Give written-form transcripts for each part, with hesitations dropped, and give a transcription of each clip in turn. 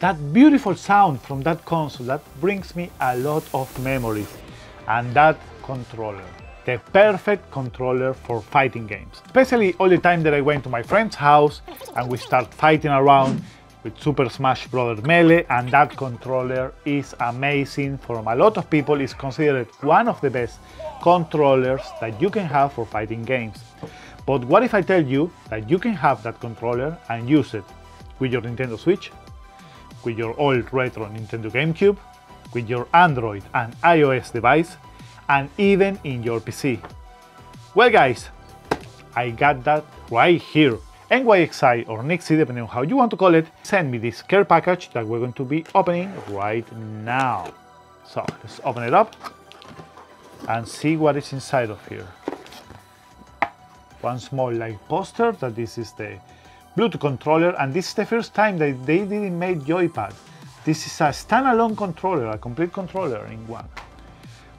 that beautiful sound from that console, that brings me a lot of memories. And that controller, the perfect controller for fighting games. Especially all the time that I went to my friend's house and we start fighting around with Super Smash Bros. Melee, and that controller is amazing. For a lot of people, it's considered one of the best controllers that you can have for fighting games. But what if I tell you that you can have that controller and use it with your Nintendo Switch, with your old retro Nintendo Gamecube, with your Android and iOS device, and even in your PC? Well guys, I got that right here. NYXI or NYXI, depending on how you want to call it, send me this care package that we're going to be opening right now. So let's open it up and see what is inside of here. One small like poster that this is the Bluetooth controller, and this is the first time that they didn't make joypad. This is a standalone controller, a complete controller in one.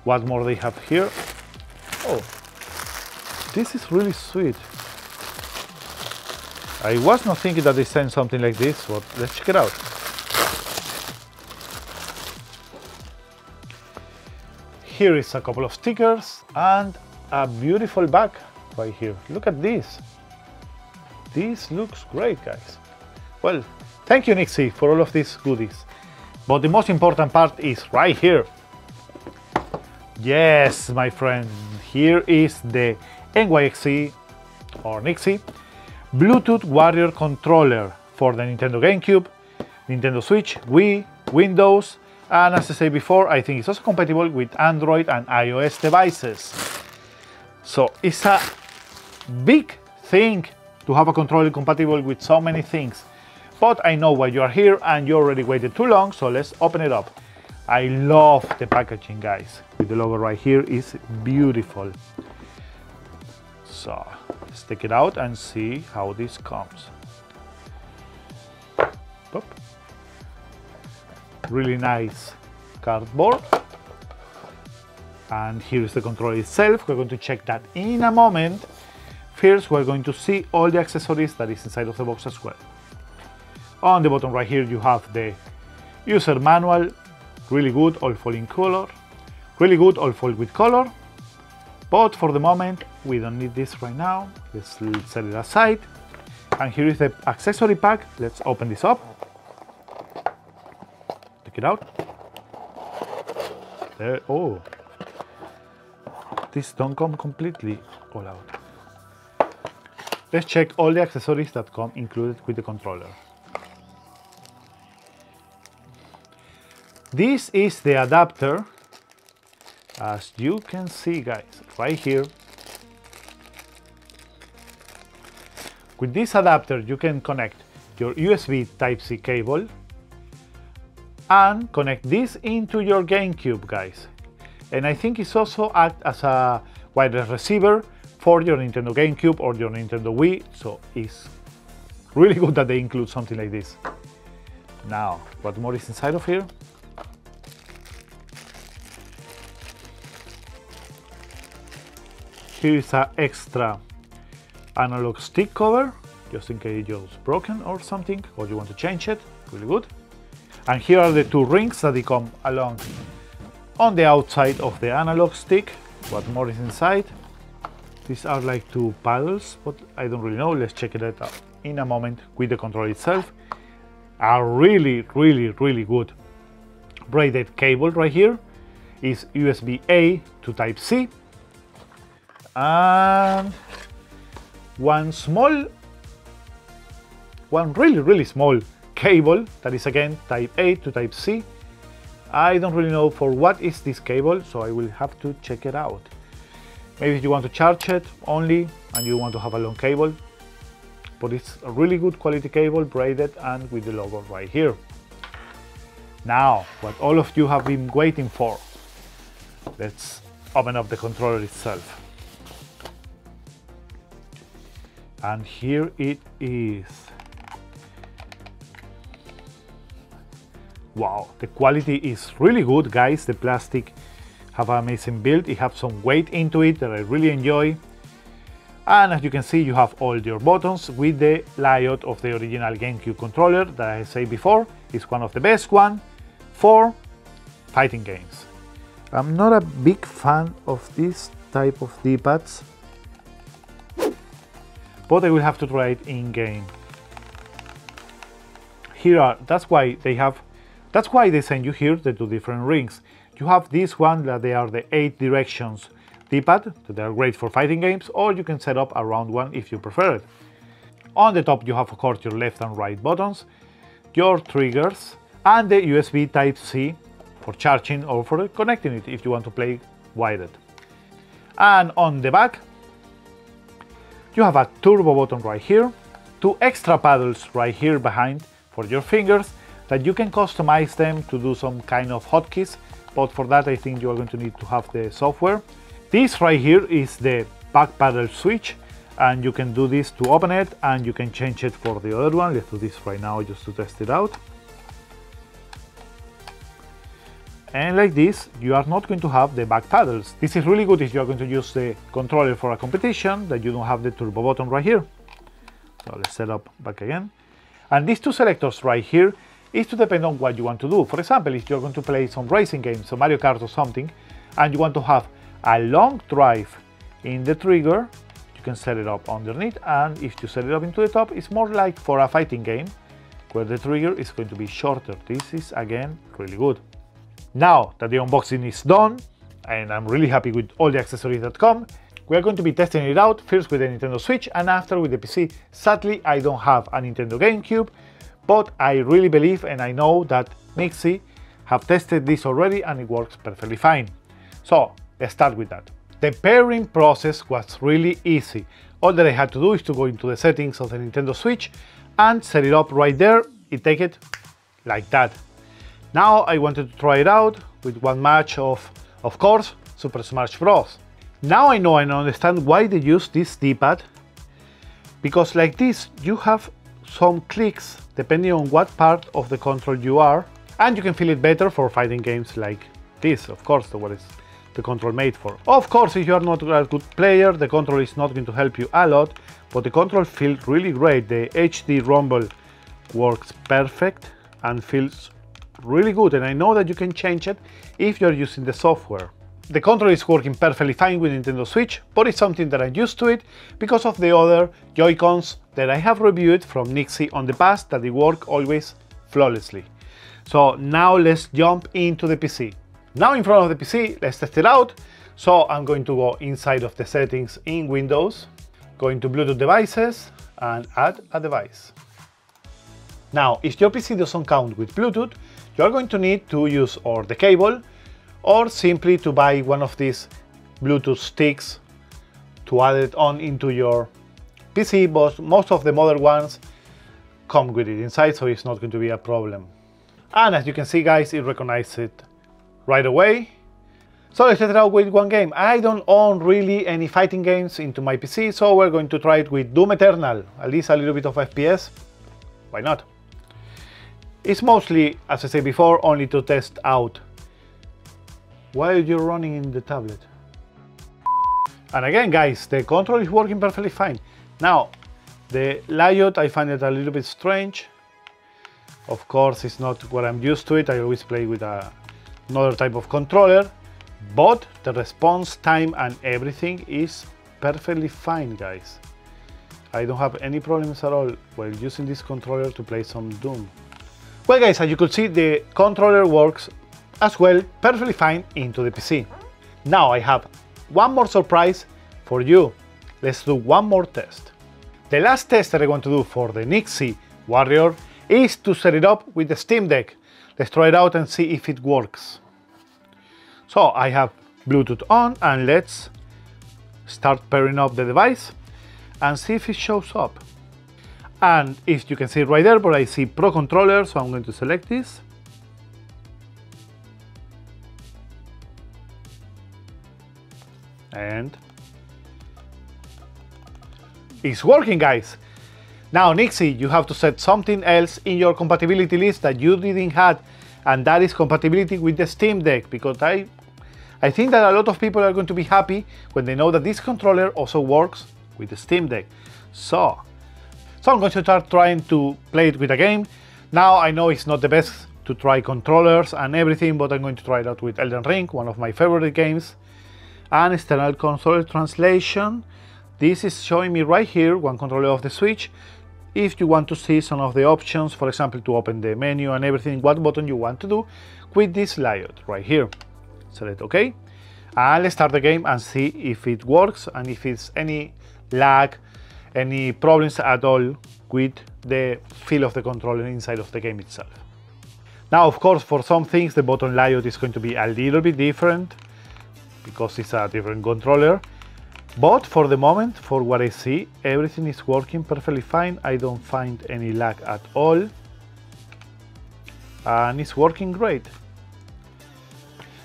What more they have here? Oh, this is really sweet. I was not thinking that they sent something like this, but let's check it out. Here is a couple of stickers and a beautiful bag right here. Look at this. This looks great, guys. Well, thank you NYXI for all of these goodies. But the most important part is right here. Yes, my friend, here is the NYXI or NYXI Bluetooth Warrior controller for the Nintendo Gamecube, Nintendo Switch, Wii, Windows, and as I said before, I think it's also compatible with Android and iOS devices. So it's a big thing to have a controller compatible with so many things. But I know why you are here and you already waited too long, so let's open it up. I love the packaging, guys. With the logo right here is beautiful. So let's take it out and see how this comes. Pop. Really nice cardboard. And here is the controller itself. We're going to check that in a moment. First, we're going to see all the accessories that is inside of the box as well. On the bottom right here, you have the user manual. Really good, all full in color. Really good, all full with color. But for the moment, we don't need this right now. Let's set it aside. And here is the accessory pack. Let's open this up. Take it out. There, oh. This don't come completely all out. Let's check all the accessories that come included with the controller. This is the adapter, as you can see, guys, right here. With this adapter, you can connect your USB Type-C cable and connect this into your Gamecube, guys. And I think it's also act as a wireless receiver for your Nintendo Gamecube or your Nintendo Wii, so it's really good that they include something like this. Now, what more is inside of here? Here is an extra analog stick cover, just in case it's broken or something, or you want to change it. Really good. And here are the two rings that they come along on the outside of the analog stick. What more is inside? These are like two paddles, but I don't really know. Let's check it out in a moment with the controller itself. A really good braided cable right here. Is USB-A to Type-C. And one really small cable that is again Type-A to Type-C. I don't really know for what is this cable, so I will have to check it out. Maybe you want to charge it only and you want to have a long cable, but it's a really good quality cable, braided and with the logo right here. Now, what all of you have been waiting for. Let's open up the controller itself. And here it is. Wow, the quality is really good, guys. The plastic have an amazing build. It has some weight into it that I really enjoy. And as you can see, you have all your buttons with the layout of the original GameCube controller that I said before. is one of the best one for fighting games. I'm not a big fan of this type of D-pads, but I will have to try it in game. That's why they send you here the 2 different rings. You have this one that they are the 8 directions D-pad, they are great for fighting games, or you can set up a round one if you prefer it. On the top you have of course your left and right buttons, your triggers, and the USB Type-C for charging or for connecting it if you want to play wired. And on the back you have a turbo button right here, 2 extra paddles right here behind for your fingers that you can customize them to do some kind of hotkeys, but for that I think you are going to need to have the software. This right here is the back paddle switch, and you can do this to open it and you can change it for the other one. Let's do this right now just to test it out. And like this, you are not going to have the back paddles. This is really good if you are going to use the controller for a competition, that you don't have the turbo button right here. So let's set up back again. And these 2 selectors right here is to depend on what you want to do. For example, if you're going to play some racing games, so Mario Kart or something, and you want to have a long drive in the trigger, you can set it up underneath, and if you set it up into the top, it's more like for a fighting game, where the trigger is going to be shorter. This is again really good. Now that the unboxing is done, and I'm really happy with all the accessories that come, we are going to be testing it out, first with the Nintendo Switch and after with the PC. Sadly, I don't have a Nintendo Gamecube, but I really believe and I know that NYXI have tested this already and it works perfectly fine. So let's start with that. The pairing process was really easy. All that I had to do is to go into the settings of the Nintendo Switch and set it up right there. It takes it like that. Now I wanted to try it out with one match of course, Super Smash Bros. Now I know and understand why they use this D-pad, because like this you have some clicks depending on what part of the control you are, and you can feel it better for fighting games like this, of course, what is the control made for. Of course, if you are not a good player, the control is not going to help you a lot, but the control feels really great. The HD rumble works perfect and feels really good, and I know that you can change it if you're using the software. The control is working perfectly fine with Nintendo Switch, but it's something that I'm used to it because of the other Joy-Cons that I have reviewed from NYXI on the past, that they work always flawlessly. So now let's jump into the PC. Now in front of the PC, let's test it out. So I'm going to go inside of the settings in Windows, go into Bluetooth devices and add a device. Now, if your PC doesn't count with Bluetooth, you're going to need to use or the cable or simply to buy one of these Bluetooth sticks to add it on into your PC, but most of the modern ones come with it inside, so it's not going to be a problem. And as you can see guys, it recognizes it right away. So let's test it out with one game. I don't own really any fighting games into my PC, so we're going to try it with Doom Eternal, at least a little bit of FPS. Why not? It's mostly, as I said before, only to test out while you're running in the tablet. And again guys, the control is working perfectly fine. Now, the layout, I find it a little bit strange. Of course, it's not what I'm used to it. I always play with another type of controller, but the response time and everything is perfectly fine, guys. I don't have any problems at all while using this controller to play some Doom. Well guys, as you could see, the controller works as well perfectly fine into the PC. Now I have one more surprise for you. Let's do one more test. The last test that I want to do for the NYXI Warrior is to set it up with the Steam Deck. Let's try it out and see if it works. So I have Bluetooth on and let's start pairing up the device and see if it shows up. And if you can see it right there, but I see Pro Controller, so I'm going to select this. And it's working, guys. Now NYXI, you have to set something else in your compatibility list that you didn't have, and that is compatibility with the Steam Deck, because I think that a lot of people are going to be happy when they know that this controller also works with the Steam Deck. So I'm going to start trying to play it with a game. Now I know it's not the best to try controllers and everything, but I'm going to try it out with Elden Ring, one of my favorite games. And external console translation. This is showing me right here one controller of the Switch. If you want to see some of the options, for example, to open the menu and everything, what button you want to do with this layout right here. Select OK. And let's start the game and see if it works and if it's any lag, any problems at all with the feel of the controller inside of the game itself. Now, of course, for some things the button layout is going to be a little bit different because it's a different controller. But for the moment, for what I see, everything is working perfectly fine. I don't find any lag at all. And it's working great.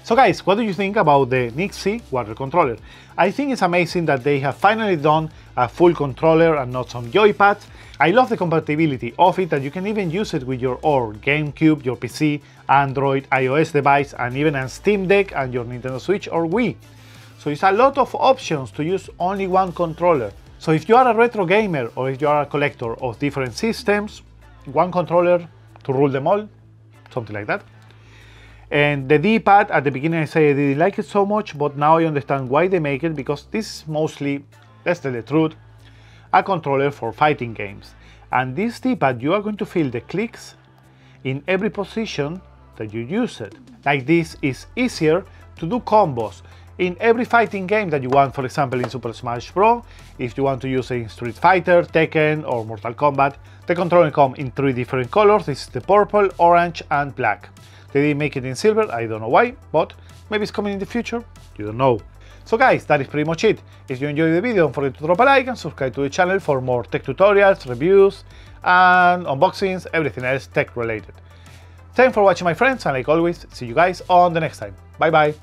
So guys, what do you think about the NYXI Warrior controller? I think it's amazing that they have finally done a full controller and not some joypads. I love the compatibility of it, that you can even use it with your Gamecube, your PC, Android, iOS device, and even a Steam Deck and your Nintendo Switch or Wii. So it's a lot of options to use only one controller. So if you are a retro gamer or if you are a collector of different systems, one controller to rule them all, something like that. And the D-pad, at the beginning I say I didn't like it so much, but now I understand why they make it, because this is mostly, let's tell the truth, a controller for fighting games. And this D-pad, you are going to feel the clicks in every position that you use it. Like this is easier to do combos in every fighting game that you want, for example in Super Smash Bros. If you want to use it in Street Fighter, Tekken or Mortal Kombat, the controller comes in 3 different colors. This is the purple, orange and black. They didn't make it in silver, I don't know why, but maybe it's coming in the future, you don't know. So guys, that is pretty much it. If you enjoyed the video, don't forget to drop a like and subscribe to the channel for more tech tutorials, reviews and unboxings, everything else tech related. Thanks for watching my friends, and like always, see you guys on the next time. Bye bye.